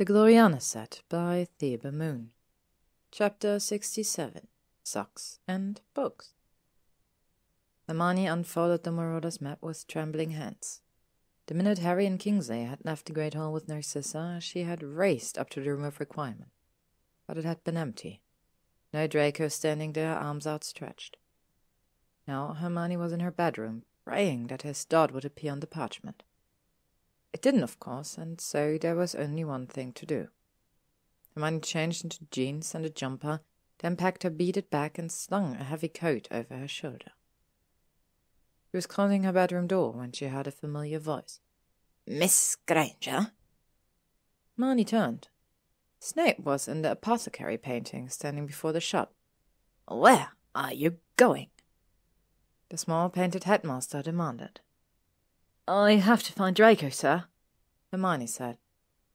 The Gloriana Set by Theba Moon. Chapter 67. Socks and Books. Hermione unfolded the Marauder's map with trembling hands. The minute Harry and Kingsley had left the Great Hall with Narcissa, she had raced up to the room of requirement. But it had been empty. No Draco standing there, arms outstretched. Now Hermione was in her bedroom, praying that his dot would appear on the parchment. It didn't, of course, and so there was only one thing to do. Hermione changed into jeans and a jumper, then packed her beaded bag and slung a heavy coat over her shoulder. She was closing her bedroom door when she heard a familiar voice. "Miss Granger?" Hermione turned. Snape was in the apothecary painting, standing before the shop. "Where are you going?" The small painted headmaster demanded. "I have to find Draco, sir," Hermione said.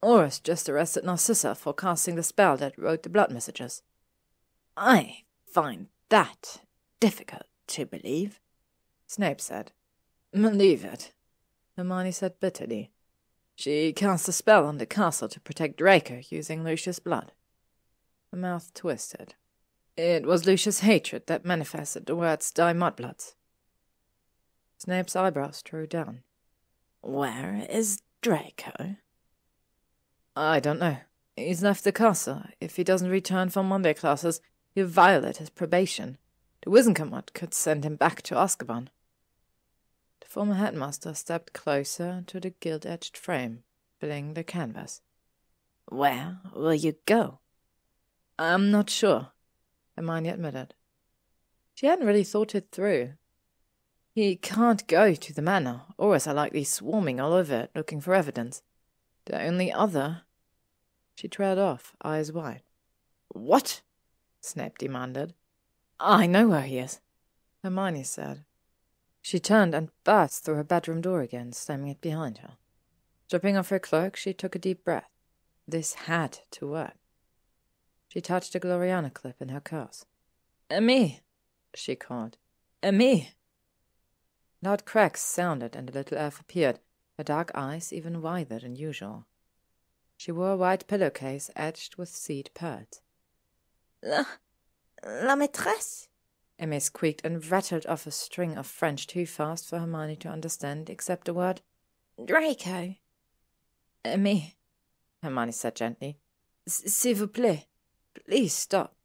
"Auror's just arrested Narcissa for casting the spell that wrote the blood messages." "I find that difficult to believe," Snape said. "Believe it," Hermione said bitterly. "She cast a spell on the castle to protect Draco using Lucius' blood." Her mouth twisted. "It was Lucius' hatred that manifested the words Die Mudbloods." Snape's eyebrows drew down. "Where is Draco?" "I don't know. He's left the castle. If he doesn't return for Monday classes, he'll violate his probation. The Wizengamot could send him back to Azkaban." The former headmaster stepped closer to the gilt-edged frame, filling the canvas. "Where will you go?" "I'm not sure," Hermione admitted. She hadn't really thought it through. He can't go to the manor, Aurors are likely swarming all over it, looking for evidence. The only other... She trailed off, eyes wide. "What?" Snape demanded. "I know where he is," Hermione said. She turned and burst through her bedroom door again, slamming it behind her. Stripping off her cloak, she took a deep breath. This had to work. She touched the Gloriana clip in her curse. "Amy!" she called. "Amy!" Loud cracks sounded and the little elf appeared, her dark eyes even wider than usual. She wore a white pillowcase edged with seed pearls. La maîtresse?" Amy squeaked and rattled off a string of French too fast for Hermione to understand, except the word Draco. "Amy," Hermione said gently, "s'il vous plaît, please stop."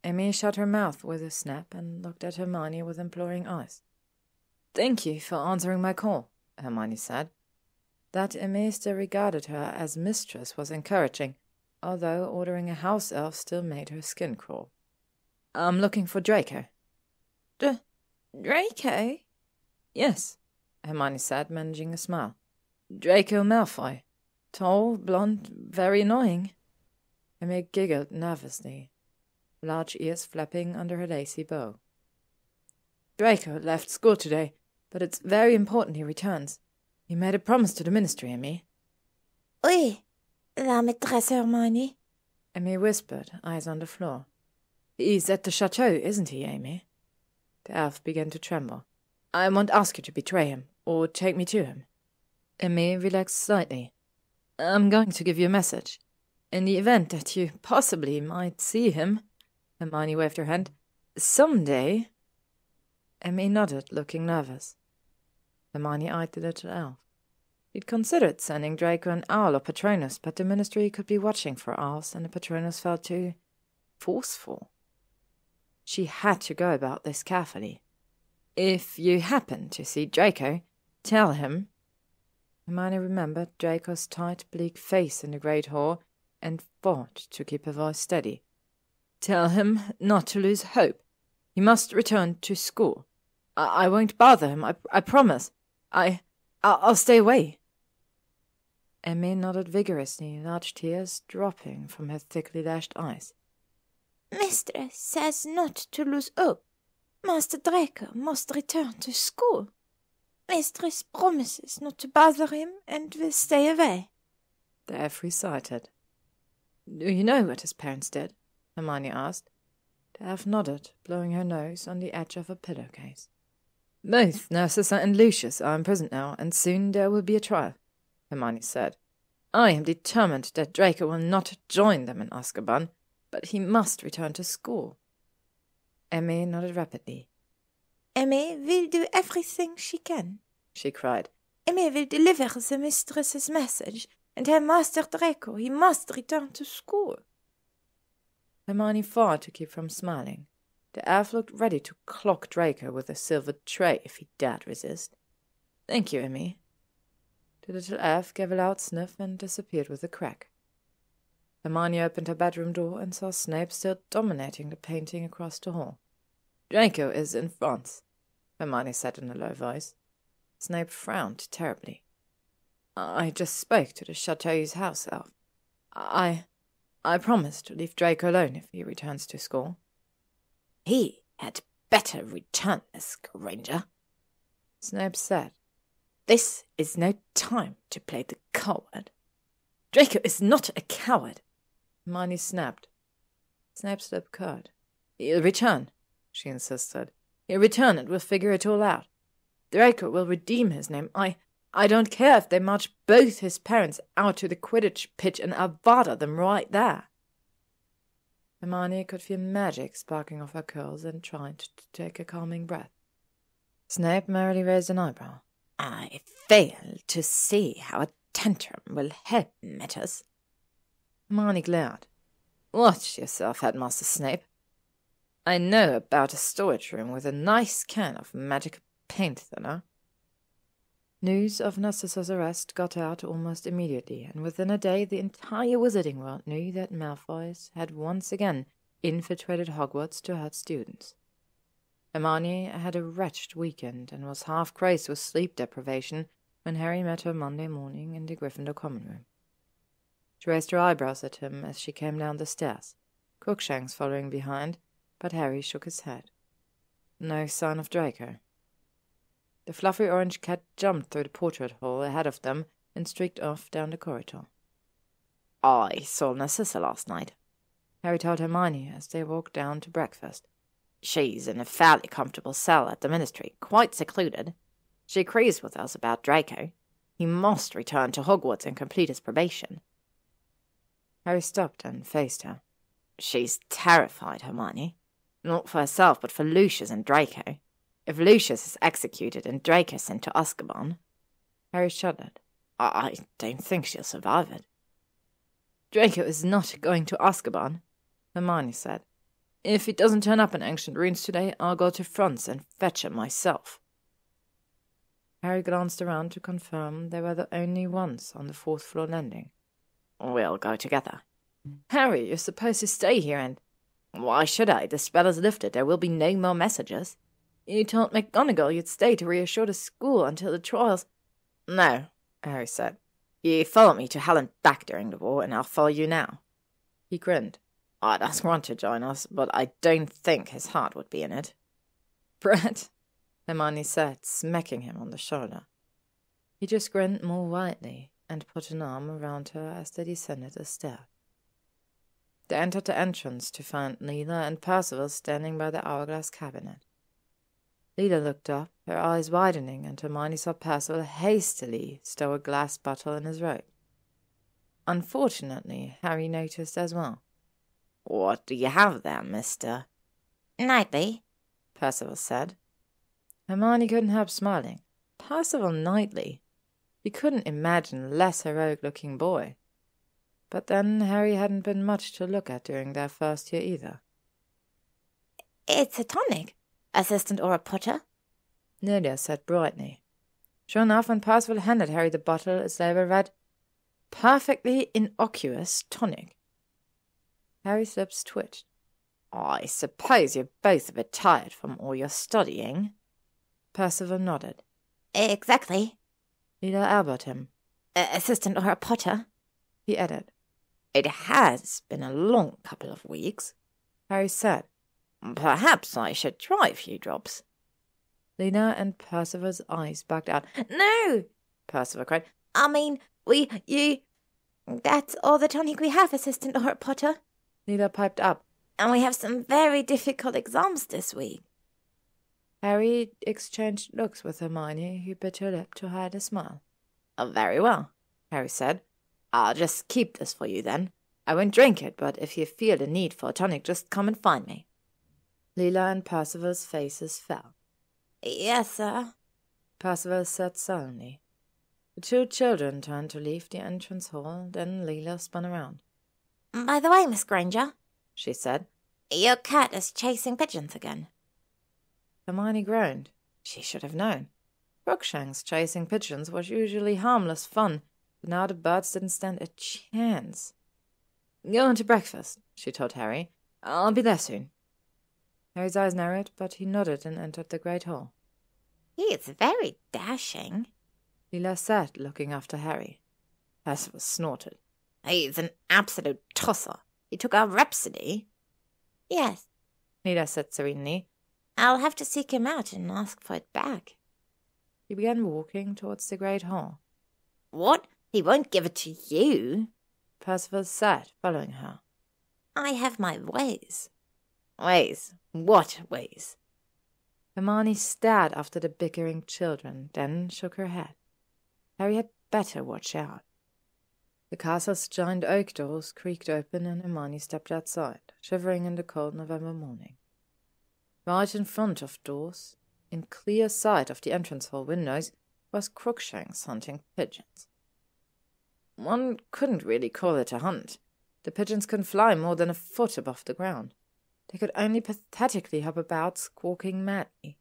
Amy shut her mouth with a snap and looked at Hermione with imploring eyes. "Thank you for answering my call," Hermione said. That Amy still regarded her as mistress was encouraging, although ordering a house elf still made her skin crawl. "I'm looking for Draco." Draco?" "Yes," Hermione said, managing a smile. "Draco Malfoy. Tall, blonde, very annoying." Amy giggled nervously, large ears flapping under her lacy bow. "Draco left school today, but it's very important he returns. He made a promise to the Ministry, Amy." "Oui, la maîtresse Hermione," Amy whispered, eyes on the floor. "He's at the chateau, isn't he, Amy?" The elf began to tremble. "I won't ask you to betray him, or take me to him." Amy relaxed slightly. "I'm going to give you a message. In the event that you possibly might see him," Hermione waved her hand, "someday." Amy nodded, looking nervous. Hermione eyed the little elf. She'd considered sending Draco an owl or Patronus, but the Ministry could be watching for owls, and the Patronus felt too forceful. She had to go about this carefully. "If you happen to see Draco, tell him." Hermione remembered Draco's tight, bleak face in the Great Hall and fought to keep her voice steady. "Tell him not to lose hope. He must return to school. I won't bother him, I promise. I'll stay away." Amy nodded vigorously, large tears dropping from her thickly lashed eyes. "Mistress says not to lose hope. Master Draco must return to school. Mistress promises not to bother him and will stay away." The elf recited. "Do you know what his parents did?" Hermione asked. The elf nodded, blowing her nose on the edge of a pillowcase. "Both Narcissa and Lucius are imprisoned now, and soon there will be a trial," Hermione said. I am determined that Draco will not join them in Azkaban, but he must return to school." Emmy nodded rapidly. "Emmy will do everything she can," she cried. "Emmy will deliver the mistress's message, and tell Master Draco he must return to school." Hermione fought to keep from smiling. The elf looked ready to clock Draco with a silver tray if he dared resist. "Thank you, Emmy." The little elf gave a loud sniff and disappeared with a crack. Hermione opened her bedroom door and saw Snape still dominating the painting across the hall. "Draco is in France," Hermione said in a low voice. Snape frowned terribly. "I just spoke to the Chateau's house elf. I promised to leave Draco alone if he returns to school." "He had better return, Miss Granger," Snape said. "This is no time to play the coward." "Draco is not a coward," Hermione snapped. Snape's lip curled. "He'll return," she insisted. "He'll return and we'll figure it all out. Draco will redeem his name. I don't care if they march both his parents out to the Quidditch pitch and Avada them right there." Hermione could feel magic sparking off her curls and tried to take a calming breath. Snape merrily raised an eyebrow. "I fail to see how a tantrum will help matters." Hermione glared. "Watch yourself, Headmaster Snape. I know about a storage room with a nice can of magic paint thinner." News of Narcissa's arrest got out almost immediately, and within a day the entire wizarding world knew that Malfoy had once again infiltrated Hogwarts to hurt students. Hermione had a wretched weekend and was half crazed with sleep deprivation when Harry met her Monday morning in the Gryffindor common room. She raised her eyebrows at him as she came down the stairs, Crookshanks following behind, but Harry shook his head. No sign of Draco. The fluffy orange cat jumped through the portrait hole ahead of them and streaked off down the corridor. "I saw Narcissa last night," Harry told Hermione as they walked down to breakfast. "She's in a fairly comfortable cell at the Ministry, quite secluded. She agrees with us about Draco. He must return to Hogwarts and complete his probation." Harry stopped and faced her. "She's terrified, Hermione. Not for herself, but for Lucius and Draco. If Lucius is executed and Draco sent to Azkaban..." Harry shuddered. "I don't think she'll survive it." "Draco is not going to Azkaban," Hermione said. "If he doesn't turn up in Ancient Runes today, I'll go to France and fetch him myself." Harry glanced around to confirm they were the only ones on the fourth-floor landing. "We'll go together." "Harry, you're supposed to stay here and—" "Why should I? The spell is lifted. There will be no more messages." "You told McGonagall you'd stay to reassure the school until the trials—" "No," Harry said. "You followed me to hell and back during the war, and I'll follow you now." He grinned. "I'd ask Ron to join us, but I don't think his heart would be in it." "Brat," Hermione said, smacking him on the shoulder. He just grinned more widely and put an arm around her as they descended the stair. They entered the entrance to find Lila and Percival standing by the hourglass cabinet. Lila looked up, her eyes widening, and Hermione saw Percival hastily stow a glass bottle in his robe. Unfortunately, Harry noticed as well. "What do you have there, Mr. Knightley?" Percival said. Hermione couldn't help smiling. Percival Knightley. He couldn't imagine a less heroic-looking boy. But then Harry hadn't been much to look at during their first year either. "It's a tonic, Assistant Aurora Potter," Nelia said brightly. Sure enough, when Percival handed Harry the bottle, its label read, "Perfectly innocuous tonic." Harry's lips twitched. "I suppose you're both a bit tired from all your studying?" Percival nodded. "Exactly." Lila elbowed him. "Assistant Aurora Potter," he added. "It has been a long couple of weeks," Harry said. "Perhaps I should try a few drops." Lina and Percival's eyes bugged out. "No!" Percival cried. "I mean, that's all the tonic we have, Assistant Aurora Potter." Lila piped up. "And we have some very difficult exams this week." Harry exchanged looks with Hermione, who bit her lip to hide a smile. "Very well," Harry said. I'll just keep this for you then. I won't drink it, but if you feel the need for a tonic, just come and find me." Leela and Percival's faces fell. "Yes, sir," Percival said sullenly. The two children turned to leave the entrance hall, then Leela spun around. "By the way, Miss Granger," she said, "your cat is chasing pigeons again." Hermione groaned. She should have known. Crookshanks chasing pigeons was usually harmless fun, but now the birds didn't stand a chance. "Go on to breakfast," she told Harry. "I'll be there soon." Harry's eyes narrowed, but he nodded and entered the great hall. "He is very dashing," Leela said, looking after Harry. Percival snorted. "He's an absolute tosser. He took our Rhapsody." "Yes," Leela said serenely. "I'll have to seek him out and ask for it back." He began walking towards the great hall. "What? He won't give it to you?" Percival said, following her. "I have my ways." "Ways? What ways?" Hermione stared after the bickering children, then shook her head. Harry had better watch out. The castle's giant oak doors creaked open and Hermione stepped outside, shivering in the cold November morning. Right in front of doors, in clear sight of the entrance hall windows, was Crookshanks hunting pigeons. One couldn't really call it a hunt. The pigeons couldn't fly more than a foot above the ground. They could only pathetically hop about, squawking madly.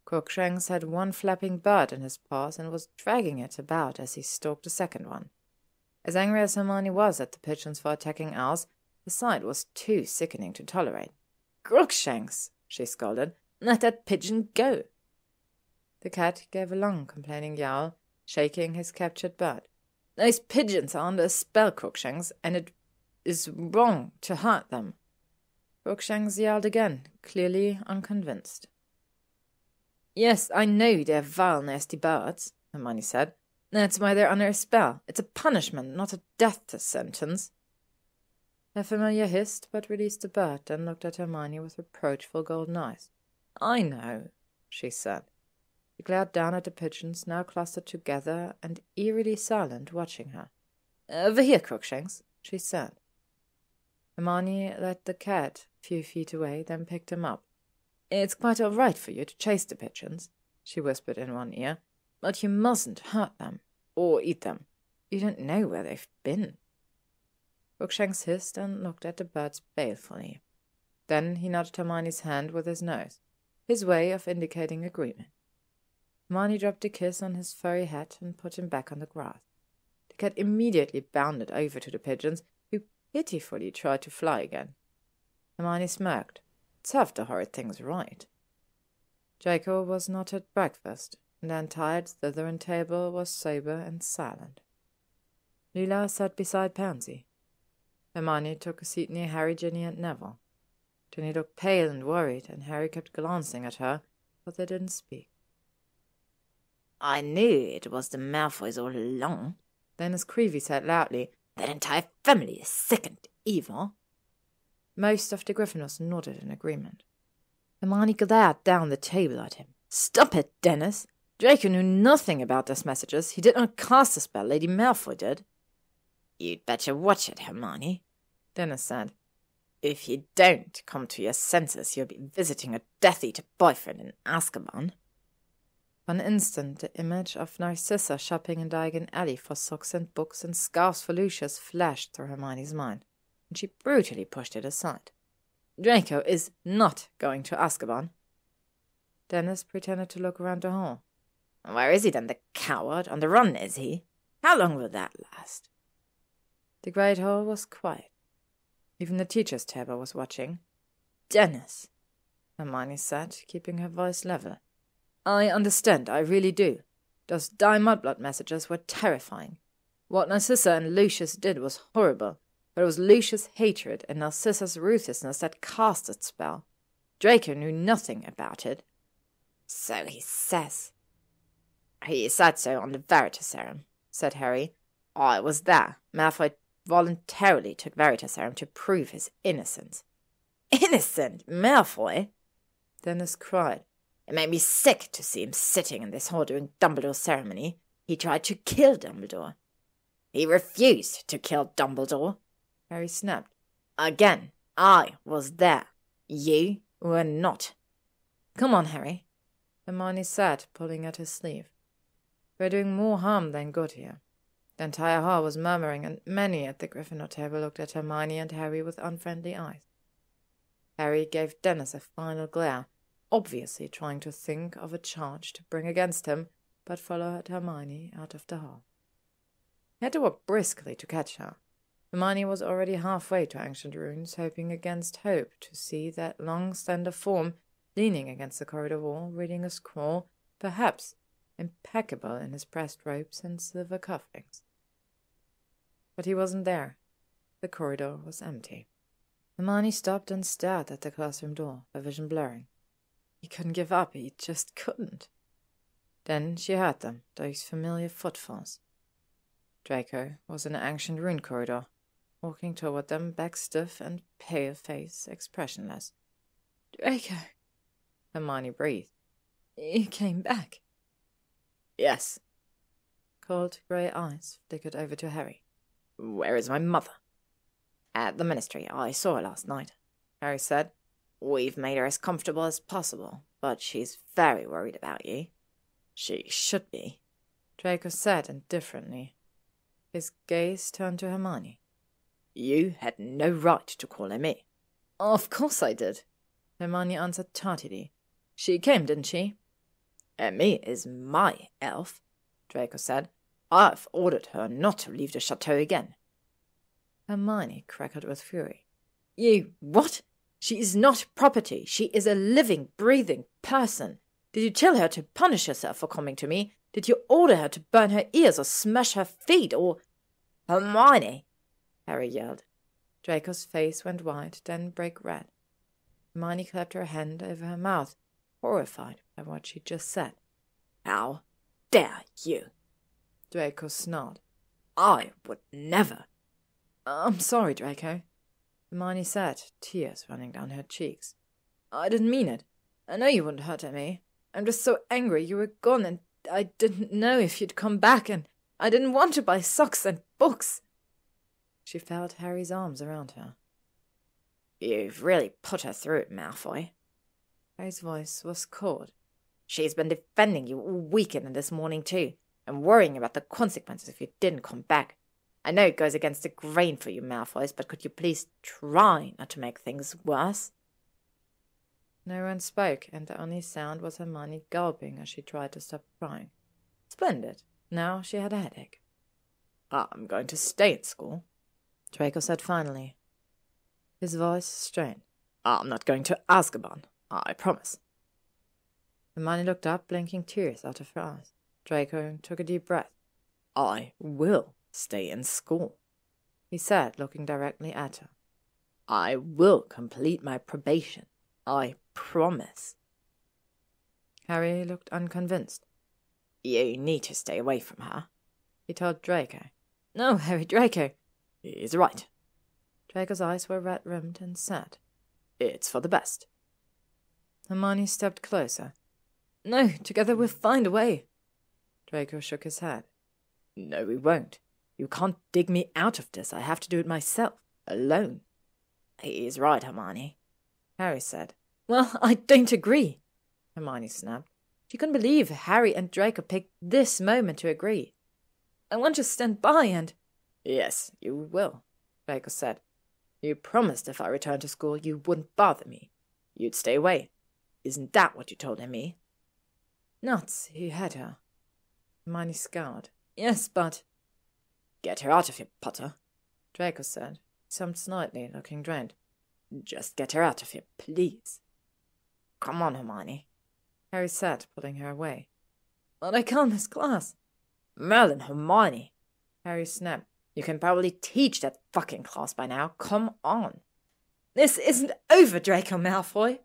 Crookshanks had one flapping bird in his paws and was dragging it about as he stalked the second one. As angry as Hermione was at the pigeons for attacking owls, the sight was too sickening to tolerate. "Crookshanks!" she scolded. "Let that pigeon go!" The cat gave a long, complaining yowl, shaking his captured bird. "Those pigeons are under a spell, Crookshanks, and it is wrong to hurt them." Crookshanks yelled again, clearly unconvinced. "Yes, I know they're vile, nasty birds," Hermione said. "That's why they're under a spell. It's a punishment, not a death sentence." The familiar hissed, but released the bird, then looked at Hermione with reproachful golden eyes. "I know," she said. She glared down at the pigeons, now clustered together and eerily silent, watching her. "Over here, Crookshanks," she said. Hermione led the cat a few feet away, then picked him up. "It's quite all right for you to chase the pigeons," she whispered in one ear, "but you mustn't hurt them, or eat them. You don't know where they've been." Crookshanks hissed and looked at the birds balefully. Then he nudged Hermione's hand with his nose, his way of indicating agreement. Hermione dropped a kiss on his furry head and put him back on the grass. The cat immediately bounded over to the pigeons, who pitifully tried to fly again. Hermione smirked. Served the horrid things right. Draco was not at breakfast, and the entire Slytherin table was sober and silent. Leela sat beside Pansy. Hermione took a seat near Harry, Ginny, and Neville. Ginny looked pale and worried, and Harry kept glancing at her, but they didn't speak. "I knew it was the Malfoys all along," Dennis Creevy said loudly. "That entire family is sick and evil." Most of the Gryffindors nodded in agreement. Hermione glared down the table at him. "Stop it, Dennis! Draco knew nothing about those messages. He did not cast the spell. Lady Malfoy did." "You'd better watch it, Hermione," Dennis said. "If you don't come to your senses, you'll be visiting a Death Eater boyfriend in Azkaban." For an instant, the image of Narcissa shopping in Diagon Alley for socks and books and scarves for Lucius flashed through Hermione's mind, and she brutally pushed it aside. "Draco is not going to Azkaban." Dennis pretended to look around the hall. "Where is he then, the coward? On the run, is he? How long will that last?" The great hall was quiet. Even the teacher's table was watching. "Dennis," Hermione said, keeping her voice level. "I understand, I really do. Those Die Mudblood messages were terrifying. What Narcissa and Lucius did was horrible, but it was Lucius' hatred and Narcissa's ruthlessness that cast that spell. Draco knew nothing about it." "So he says." "He said so on the Veritaserum," said Harry. "I was there. Malfoy voluntarily took Veritaserum to prove his innocence." "Innocent? Malfoy?" Dennis cried. "It made me sick to see him sitting in this hall during Dumbledore's ceremony. He tried to kill Dumbledore." He refused to kill Dumbledore, Harry snapped. Again, I was there. You were not. Come on, Harry, Hermione said, pulling at his sleeve. We're doing more harm than good here. The entire hall was murmuring, and many at the Gryffindor table looked at Hermione and Harry with unfriendly eyes. Harry gave Dennis a final glare, obviously trying to think of a charge to bring against him, but followed Hermione out of the hall. He had to walk briskly to catch her. Hermione was already halfway to Ancient Runes, hoping against hope to see that long, slender form leaning against the corridor wall, reading a scroll, perhaps impeccable in his pressed robes and silver cufflinks. But he wasn't there. The corridor was empty. Hermione stopped and stared at the classroom door, her vision blurring. He couldn't give up, he just couldn't. Then she heard them, those familiar footfalls. Draco was in the Ancient Rune corridor, walking toward them, back stiff and pale face expressionless. "Draco," Hermione breathed. "You came back." "Yes." Cold grey eyes flickered over to Harry. "Where is my mother?" "At the Ministry. I saw her last night," Harry said. "We've made her as comfortable as possible, but she's very worried about you." "She should be," Draco said indifferently. His gaze turned to Hermione. "You had no right to call her me." "Of course I did," Hermione answered tardily. "She came, didn't she?" "Emmy is my elf," Draco said. "I've ordered her not to leave the chateau again." Hermione crackled with fury. "You what? She is not property. She is a living, breathing person. Did you tell her to punish herself for coming to me? Did you order her to burn her ears or smash her feet or—" "Hermione!" Harry yelled. Draco's face went white, then brick red. Hermione clapped her hand over her mouth, horrified by what she'd just said. "How dare you?" Draco snarled. "I would never." "I'm sorry, Draco," Hermione said, tears running down her cheeks. "I didn't mean it. I know you wouldn't hurt me. I'm just so angry you were gone, and I didn't know if you'd come back, and I didn't want to buy socks and books." She felt Harry's arms around her. "You've really put her through it, Malfoy." Harry's voice was cold. "She's been defending you all weekend and this morning too, and worrying about the consequences if you didn't come back. I know it goes against the grain for you Malfoys, but could you please try not to make things worse?" No one spoke, and the only sound was Hermione gulping as she tried to stop crying. Splendid. Now she had a headache. "I'm going to stay in school," Draco said finally. His voice strained. "I'm not going to Azkaban, I promise." Hermione looked up, blinking tears out of her eyes. Draco took a deep breath. "I will stay in school," he said, looking directly at her. "I will complete my probation. I promise." Harry looked unconvinced. "You need to stay away from her," he told Draco. "No, Harry, Draco." "He's right." Draco's eyes were red-rimmed and sad. "It's for the best." Hermione stepped closer. "No, together we'll find a way." Draco shook his head. "No, we won't. You can't dig me out of this. I have to do it myself, alone." "He's right, Hermione," Harry said. "Well, I don't agree," Hermione snapped. She couldn't believe Harry and Draco picked this moment to agree. "I want to stand by and—" "Yes, you will," Draco said. "You promised if I returned to school you wouldn't bother me. You'd stay away. Isn't that what you told me?" "Nuts, he had her." Hermione scowled. "Yes, but—" "Get her out of here, Potter," Draco said, some slightly, looking drained. "Just get her out of here, please." "Come on, Hermione," Harry said, pulling her away. "But I can't miss class." "Merlin, Hermione," Harry snapped. "You can probably teach that fucking class by now. Come on." "This isn't over, Draco Malfoy,"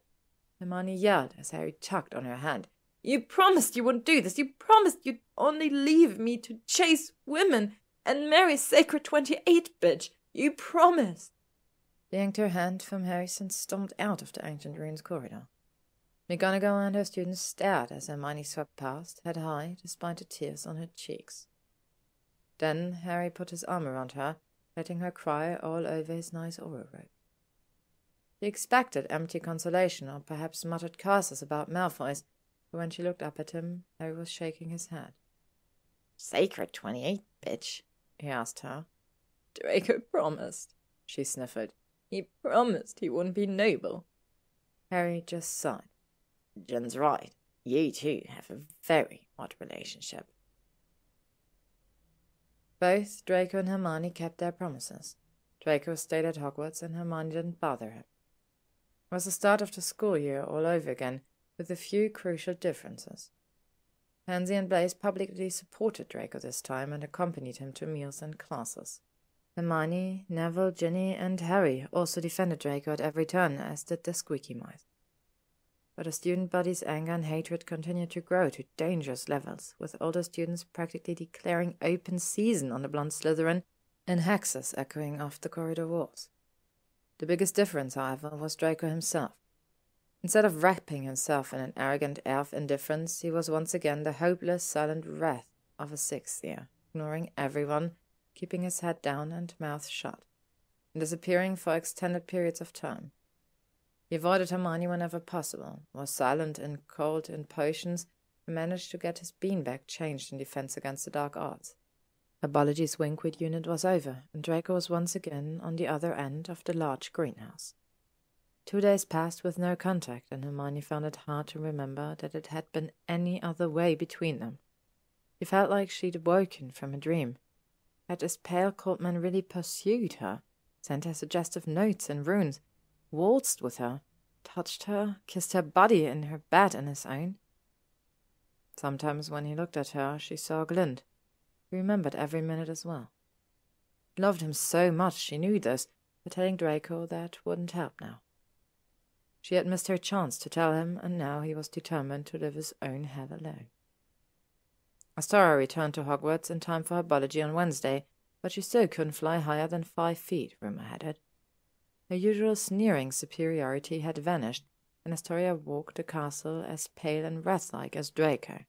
Hermione yelled as Harry tugged on her hand. "You promised you wouldn't do this. You promised you'd only leave me to chase women and marry Sacred 28 bitch. You promised." She yanked her hand from Harry's and stomped out of the Ancient Runes corridor. McGonagall and her students stared as Hermione swept past, head high, despite the tears on her cheeks. Then Harry put his arm around her, letting her cry all over his nice Auror robe. She expected empty consolation, or perhaps muttered curses about Malfoys, but when she looked up at him, Harry was shaking his head. "Sacred 28, bitch?" he asked her. "Draco promised," she sniffled. "He promised he wouldn't be noble." Harry just sighed. "Jen's right. You two have a very odd relationship." Both Draco and Hermione kept their promises. Draco stayed at Hogwarts, and Hermione didn't bother him. It was the start of the school year all over again, with a few crucial differences. Pansy and Blaise publicly supported Draco this time and accompanied him to meals and classes. Hermione, Neville, Ginny, and Harry also defended Draco at every turn, as did the squeaky mice. But the student body's anger and hatred continued to grow to dangerous levels, with older students practically declaring open season on the blonde Slytherin and hexes echoing off the corridor walls. The biggest difference, however, was Draco himself. Instead of wrapping himself in an arrogant air of indifference, he was once again the hopeless, silent wrath of a sixth year, ignoring everyone, keeping his head down and mouth shut, and disappearing for extended periods of time. He avoided Hermione whenever possible, was silent and cold in potions, and managed to get his beanbag changed in defense against the dark arts. Herbology's Winkwood unit was over, and Draco was once again on the other end of the large greenhouse. 2 days passed with no contact, and Hermione found it hard to remember that it had been any other way between them. She felt like she'd woken from a dream. Had this pale, cold man really pursued her, sent her suggestive notes and runes, waltzed with her, touched her, kissed her body in her bed and his own? Sometimes when he looked at her, she saw a glint. He remembered every minute as well. She loved him so much, she knew this, but telling Draco that wouldn't help now. She had missed her chance to tell him, and now he was determined to live his own hell alone. Astoria returned to Hogwarts in time for Herbology on Wednesday, but she still couldn't fly higher than 5 feet, rumor had it. Her usual sneering superiority had vanished, and Astoria walked the castle as pale and wrath-like as Draco,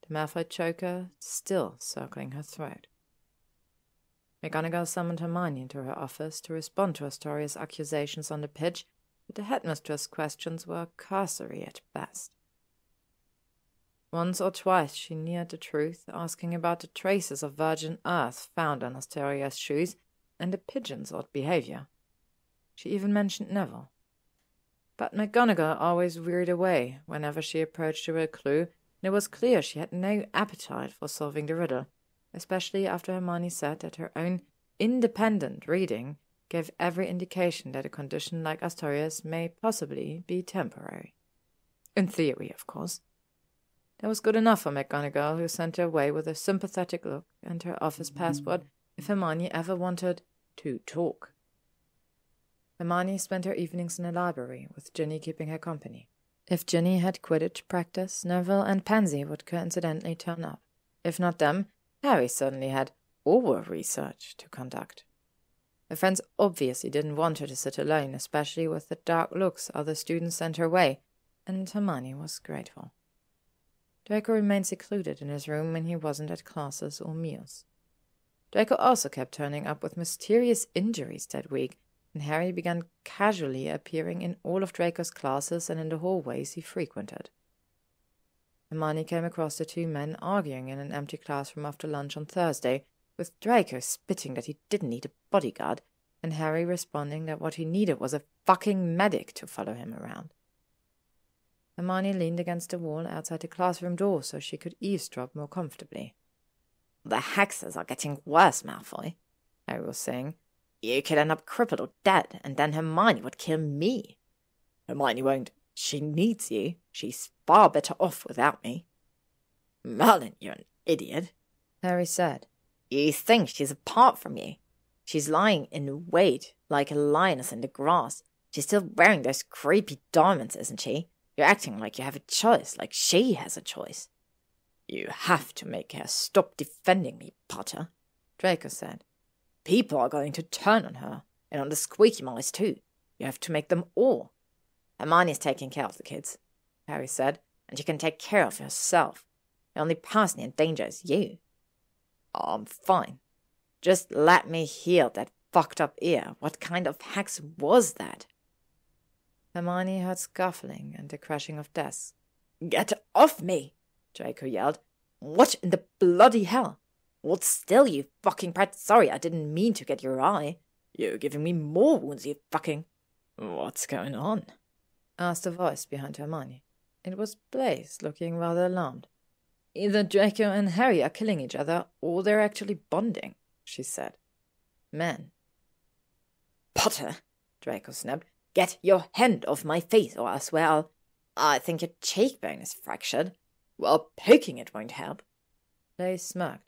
the Malfoy choker still circling her throat. McGonagall summoned Hermione into her office to respond to Astoria's accusations on the pitch, but the headmistress' questions were cursory at best. Once or twice she neared the truth, asking about the traces of virgin earth found on Astoria's shoes and the pigeon's odd behavior. She even mentioned Neville. But McGonagall always veered away whenever she approached a real clue, and it was clear she had no appetite for solving the riddle, especially after Hermione said that her own independent reading gave every indication that a condition like Astoria's may possibly be temporary. In theory, of course. That was good enough for McGonagall, who sent her away with a sympathetic look and her office passport if Hermione ever wanted to talk. Hermione spent her evenings in the library, with Ginny keeping her company. If Ginny had Quidditch practice, Neville and Pansy would coincidentally turn up. If not them, Harry certainly had Auror research to conduct. Her friends obviously didn't want her to sit alone, especially with the dark looks other students sent her way, and Hermione was grateful. Draco remained secluded in his room when he wasn't at classes or meals. Draco also kept turning up with mysterious injuries that week, and Harry began casually appearing in all of Draco's classes and in the hallways he frequented. Hermione came across the 2 men arguing in an empty classroom after lunch on Thursday, with Draco spitting that he didn't need a bodyguard, and Harry responding that what he needed was a fucking medic to follow him around. Hermione leaned against the wall outside the classroom door so she could eavesdrop more comfortably. "The hexes are getting worse, Malfoy," Harry was saying. "You could end up crippled or dead, and then Hermione would kill me." "Hermione won't. She needs you. She's far better off without me." "Merlin, you're an idiot," Harry said. "You think she's apart from you. She's lying in wait like a lioness in the grass. She's still wearing those creepy diamonds, isn't she? You're acting like you have a choice, like she has a choice." "You have to make her stop defending me, Potter," Draco said. "People are going to turn on her, and on the squeaky mice too. You have to make them all." "Hermione's taking care of the kids," Harry said, "and she can take care of herself. The only person in danger is you." "I'm fine," Just let me heal that fucked up ear. What kind of hex was that? Hermione heard scuffling and the crashing of desks. Get off me! Draco yelled. What in the bloody hell? Hold still, you fucking prat. Sorry, I didn't mean to get your eye. You're giving me more wounds, you fucking... What's going on? Asked a voice behind Hermione. It was Blaise, looking rather alarmed. Either Draco and Harry are killing each other, or they're actually bonding, she said. Men. Potter, Draco snapped. Get your hand off my face, or I swear I think your cheekbone is fractured. Well, poking it won't help. Blaise smirked.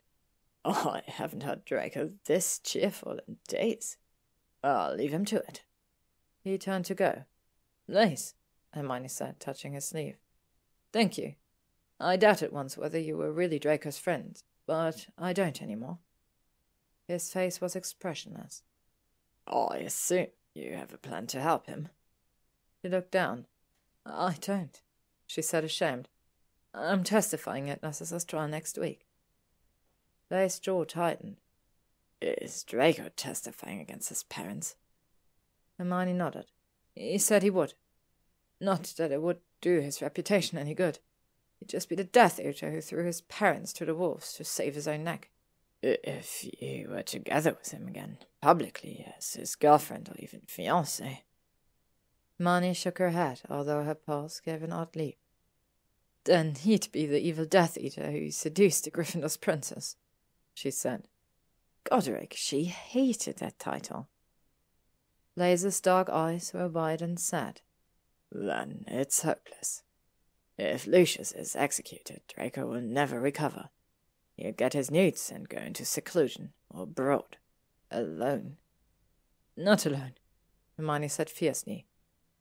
Oh, I haven't heard Draco this cheerful in days. I'll leave him to it. He turned to go. Blaise, Hermione said, touching his sleeve. Thank you. I doubted once whether you were really Draco's friend, but I don't anymore. His face was expressionless. I assume you have a plan to help him. She looked down. I don't, she said, ashamed. I'm testifying at Narcissus' trial next week. Blaise's jaw tightened. Is Draco testifying against his parents? Hermione nodded. He said he would. Not that it would do his reputation any good. He'd just be the Death Eater who threw his parents to the wolves to save his own neck. If you were together with him again, publicly, as his girlfriend or even fiancé. Hermione shook her head, although her pulse gave an odd leap. Then he'd be the evil Death Eater who seduced the Gryffindor's princess, she said. Godric, she hated that title. Blaise's dark eyes were wide and sad. Then it's hopeless. If Lucius is executed, Draco will never recover. He'll get his newts and go into seclusion, or abroad. Alone. Not alone, Hermione said fiercely.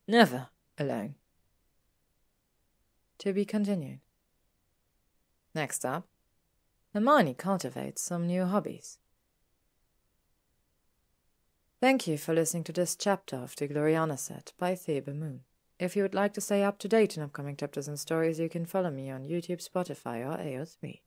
Never alone. To be continued. Next up, Hermione cultivates some new hobbies. Thank you for listening to this chapter of the Gloriana set by Thebe Moon. If you would like to stay up to date on upcoming chapters and stories, you can follow me on YouTube, Spotify, or AO3.